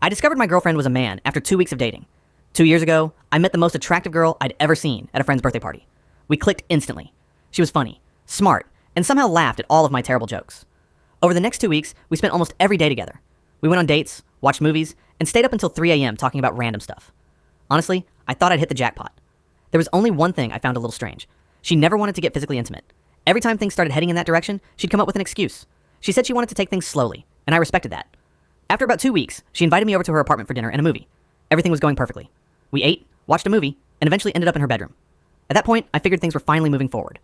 I discovered my girlfriend was a man after 2 weeks of dating. 2 years ago, I met the most attractive girl I'd ever seen at a friend's birthday party. We clicked instantly. She was funny, smart, and somehow laughed at all of my terrible jokes. Over the next 2 weeks, we spent almost every day together. We went on dates, watched movies, and stayed up until 3 a.m. talking about random stuff. Honestly, I thought I'd hit the jackpot. There was only one thing I found a little strange. She never wanted to get physically intimate. Every time things started heading in that direction, she'd come up with an excuse. She said she wanted to take things slowly, and I respected that. After about 2 weeks, she invited me over to her apartment for dinner and a movie. Everything was going perfectly. We ate, watched a movie, and eventually ended up in her bedroom. At that point, I figured things were finally moving forward.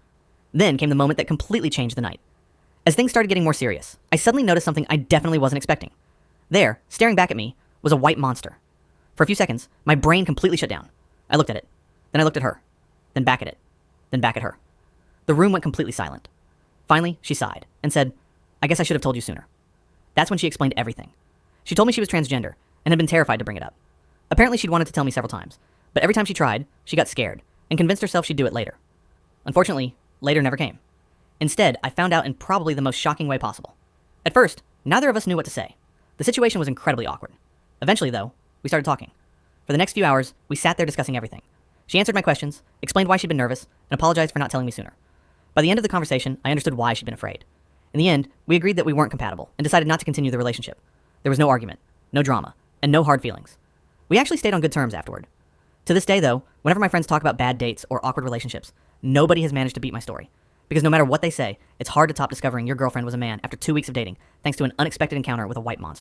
Then came the moment that completely changed the night. As things started getting more serious, I suddenly noticed something I definitely wasn't expecting. There, staring back at me, was a white monster. For a few seconds, my brain completely shut down. I looked at it. Then I looked at her. Then back at it. Then back at her. The room went completely silent. Finally, she sighed and said, "I guess I should have told you sooner." That's when she explained everything. She told me she was transgender and had been terrified to bring it up. Apparently, she'd wanted to tell me several times, but every time she tried, she got scared and convinced herself she'd do it later. Unfortunately, later never came. Instead, I found out in probably the most shocking way possible. At first, neither of us knew what to say. The situation was incredibly awkward. Eventually, though, we started talking. For the next few hours, we sat there discussing everything. She answered my questions, explained why she'd been nervous, and apologized for not telling me sooner. By the end of the conversation, I understood why she'd been afraid. In the end, we agreed that we weren't compatible and decided not to continue the relationship. There was no argument, no drama, and no hard feelings. We actually stayed on good terms afterward. To this day, though, whenever my friends talk about bad dates or awkward relationships, nobody has managed to beat my story. Because no matter what they say, it's hard to top discovering your girlfriend was a man after 2 weeks of dating, thanks to an unexpected encounter with a white monster.